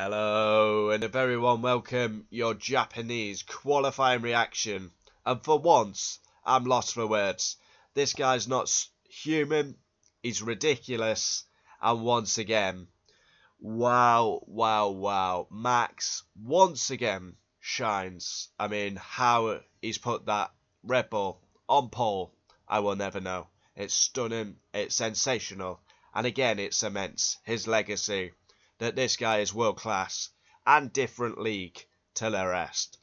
Hello, and a very warm welcome, your Japanese qualifying reaction. And for once, I'm lost for words. This guy's not human, he's ridiculous, and once again, wow. Max, once again, shines. I mean, how he's put that Red Bull on pole, I will never know. It's stunning, it's sensational, and again, it cements his legacy that this guy is world class and different league to the rest.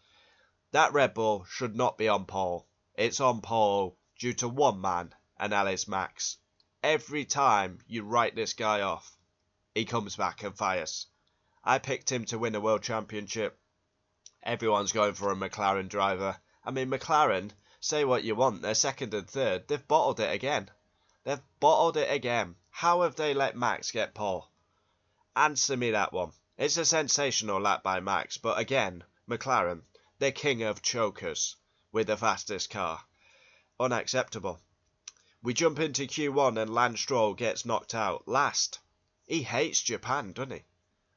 That Red Bull should not be on pole. It's on pole due to one man, and that is Max. Every time you write this guy off, he comes back and fires. I picked him to win a world championship. Everyone's going for a McLaren driver. I mean, McLaren, say what you want, they're second and third. They've bottled it again. How have they let Max get pole? Answer me that one. It's a sensational lap by Max, but again, McLaren, the king of chokers with the fastest car. Unacceptable. We jump into Q1 and Lance Stroll gets knocked out last. He hates Japan, doesn't he?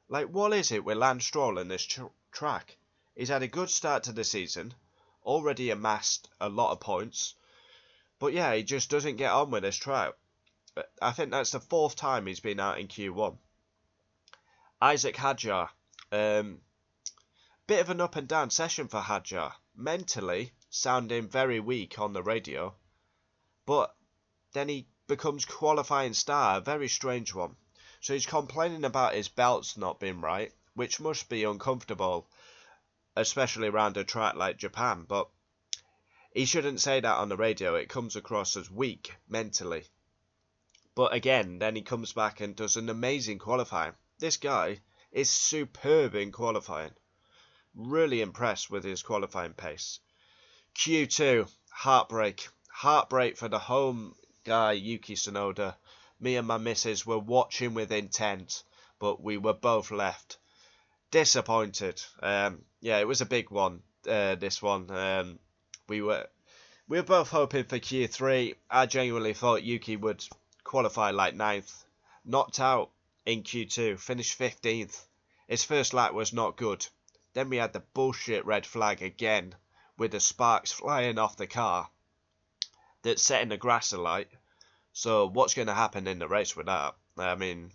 Like, what is it with Lance Stroll in this track? He's had a good start to the season, already amassed a lot of points, but yeah, he just doesn't get on with this track. I think that's the fourth time he's been out in Q1. Isaac Hadjar, bit of an up and down session for Hadjar. Mentally, sounding very weak on the radio, but then he becomes qualifying star, a very strange one. So he's complaining about his belts not being right, which must be uncomfortable, especially around a track like Japan, but he shouldn't say that on the radio. It comes across as weak mentally. But again, then he comes back and does an amazing qualifying. This guy is superb in qualifying. Really impressed with his qualifying pace. Q2, heartbreak. Heartbreak for the home guy, Yuki Tsunoda. Me and my missus were watching with intent, but we were both left disappointed. Yeah, it was a big one, this one. We were both hoping for Q3. I genuinely thought Yuki would qualify like 9th. Knocked out in Q2, finished 15th. His first lap was not good. Then we had the bullshit red flag again, with the sparks flying off the car that's setting the grass alight. So what's going to happen in the race with that? I mean,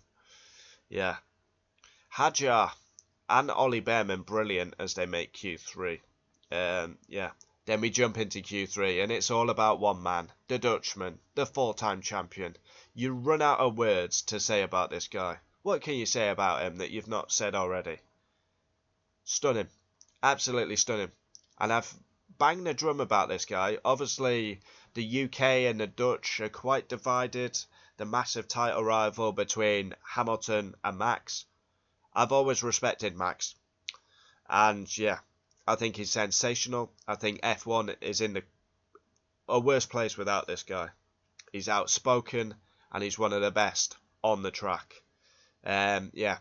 yeah. Hadjar and Ollie Behrman brilliant as they make Q3. Yeah. Then we jump into Q3 and it's all about one man, the Dutchman, the four-time champion. You run out of words to say about this guy. What can you say about him that you've not said already? Stunning. Absolutely stunning. And I've banged the drum about this guy. Obviously, the UK and the Dutch are quite divided. The massive title rival between Hamilton and Max. I've always respected Max. And yeah, I think he's sensational. I think F1 is in a worse place without this guy. He's outspoken and he's one of the best on the track. Yeah.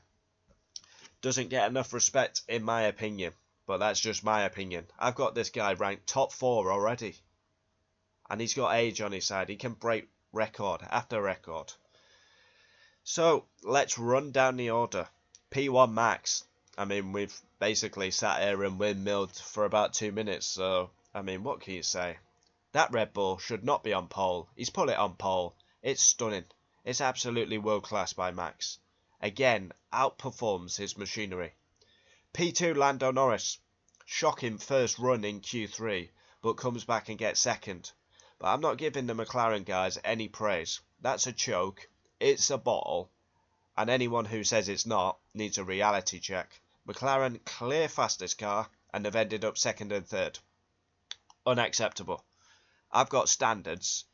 Doesn't get enough respect in my opinion, but that's just my opinion. I've got this guy ranked top 4 already. And he's got age on his side. He can break record after record. So, let's run down the order. P1 Max. I mean, we've basically sat here and windmilled for about 2 minutes, so, I mean, what can you say? That Red Bull should not be on pole. He's put it on pole. It's stunning. It's absolutely world class by Max. Again, outperforms his machinery. P2 Lando Norris. Shocking first run in Q3, but comes back and gets second. But I'm not giving the McLaren guys any praise. That's a choke. It's a bottle. And anyone who says it's not needs a reality check. McLaren clear fastest car and have ended up second and third. Unacceptable. I've got standards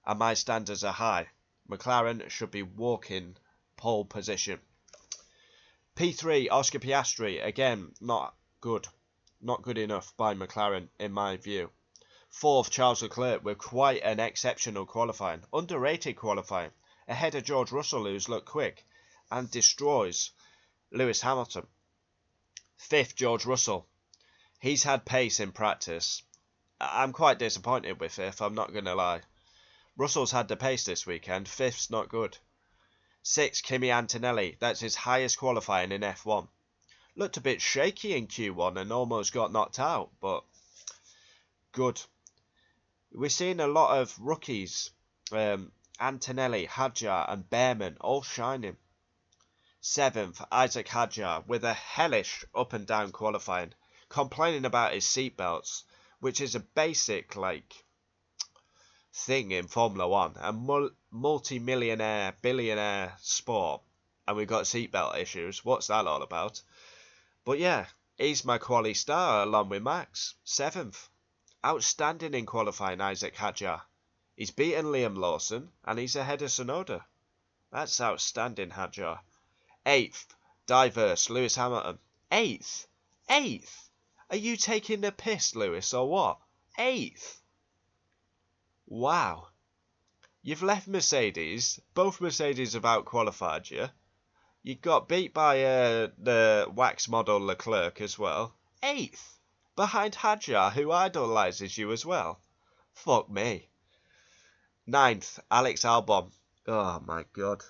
and my standards are high. McLaren should be walking pole position. P3 Oscar Piastri. Again, not good. Not good enough by McLaren in my view. 4th Charles Leclerc with quite an exceptional qualifying. Underrated qualifying. Ahead of George Russell who's looked quick and destroys Lewis Hamilton. 5th George Russell. He's had pace in practice. I'm quite disappointed with 5th, I'm not going to lie. Russell's had the pace this weekend. 5th's not good. 6th Kimi Antonelli. That's his highest qualifying in F1. Looked a bit shaky in Q1 and almost got knocked out, but good. We're seeing a lot of rookies, Antonelli, Hadjar and Behrman all shining. 7th, Isaac Hadjar with a hellish up and down qualifying, complaining about his seatbelts, which is a basic thing in Formula 1, a multi-millionaire, billionaire sport, and we've got seatbelt issues. What's that all about? But yeah, he's my quali star along with Max. 7th. Outstanding in qualifying, Isaac Hadjar. He's beaten Liam Lawson and he's ahead of Tsunoda. That's outstanding, Hadjar. 8th. Diverse, Lewis Hamilton. 8th? 8th? Are you taking the piss, Lewis, or what? 8th? Wow. You've left Mercedes. Both Mercedes have out-qualified you. You got beat by the wax model Leclerc as well. 8th. Behind Hadjar, who idolises you as well. Fuck me. 9th. Alex Albon. Oh my god.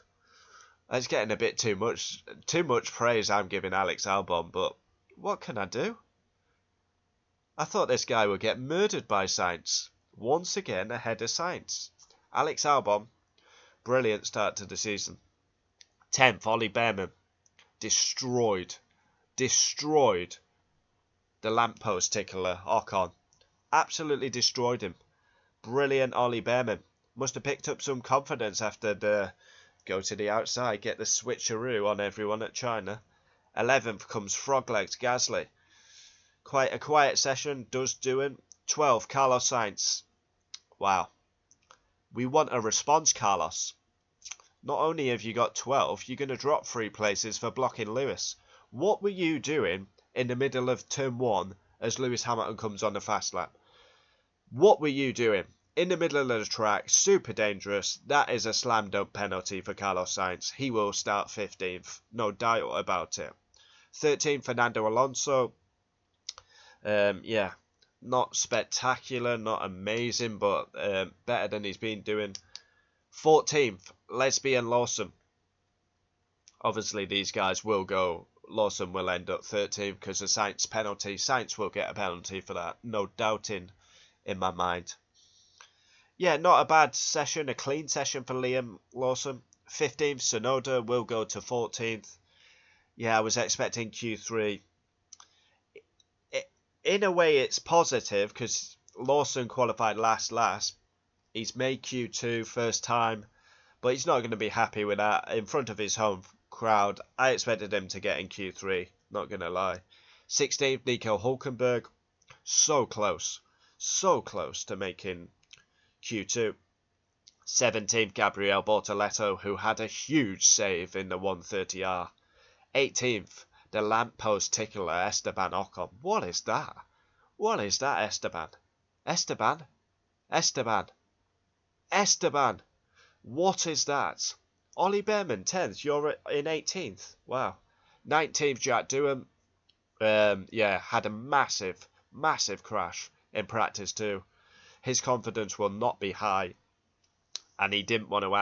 That's getting a bit too much praise I'm giving Alex Albon, but what can I do? I thought this guy would get murdered by Sainz. Once again ahead of Sainz. Alex Albon, brilliant start to the season. 10th, Ollie Behrman. Destroyed the lamppost tickler, Ocon. Absolutely destroyed him. Brilliant Ollie Behrman. Must have picked up some confidence after the go to the outside, get the switcheroo on everyone at China. 11th comes Froglegs Gasly. Quite a quiet session, does doing. 12th, Carlos Sainz. Wow. We want a response, Carlos. Not only have you got 12, you're going to drop 3 places for blocking Lewis. What were you doing in the middle of turn 1 as Lewis Hamilton comes on the fast lap? What were you doing? In the middle of the track, super dangerous. That is a slam dunk penalty for Carlos Sainz. He will start 15th. No doubt about it. 13th, Fernando Alonso. Yeah, not spectacular, not amazing, but better than he's been doing. 14th, Lesbian Lawson. Obviously, these guys will go. Lawson will end up 13th because of Sainz penalty. Sainz will get a penalty for that. No doubting in my mind. Yeah, not a bad session. A clean session for Liam Lawson. 15th, Tsunoda will go to 14th. Yeah, I was expecting Q3. In a way, it's positive because Lawson qualified last. He's made Q2 first time, but he's not going to be happy with that in front of his home crowd. I expected him to get in Q3, not going to lie. 16th, Nico Hulkenberg. So close to making Q2. 17th, Gabriel Bortoleto, who had a huge save in the 130R. 18th, the lamppost tickler Esteban Ocon. What is that? What is that, Esteban? Esteban! What is that? Ollie Behrman, 10th. You're in 18th. Wow. 19th, Jack Doohan. Yeah, had a massive crash in practice too. His confidence will not be high, and he didn't want to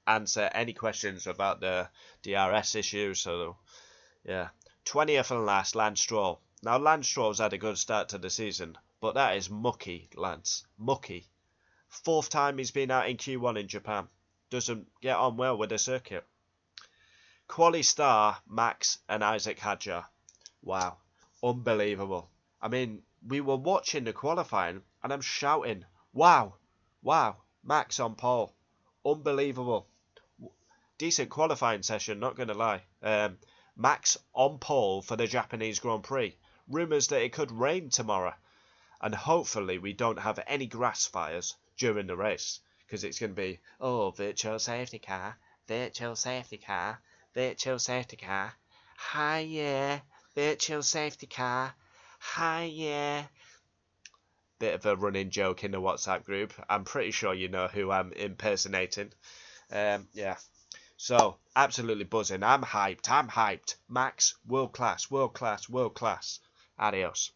answer any questions about the DRS issue. So, yeah. 20th and last, Lance Stroll. Now, Lance Stroll's had a good start to the season, but that is mucky, Lance. Mucky. 4th time he's been out in Q1 in Japan. Doesn't get on well with the circuit. Quali star, Max and Isaac Hadjar. Wow. Unbelievable. I mean, we were watching the qualifying, and I'm shouting, wow, Max on pole. Unbelievable. Decent qualifying session, not going to lie. Max on pole for the Japanese Grand Prix. Rumours that it could rain tomorrow. And hopefully we don't have any grass fires during the race. Because it's going to be, oh, virtual safety car. Hi, yeah. Virtual safety car. Hi, yeah. Bit of a running joke in the WhatsApp group. I'm pretty sure you know who I'm impersonating. Yeah. So, absolutely buzzing. I'm hyped. Max, world class. Adios.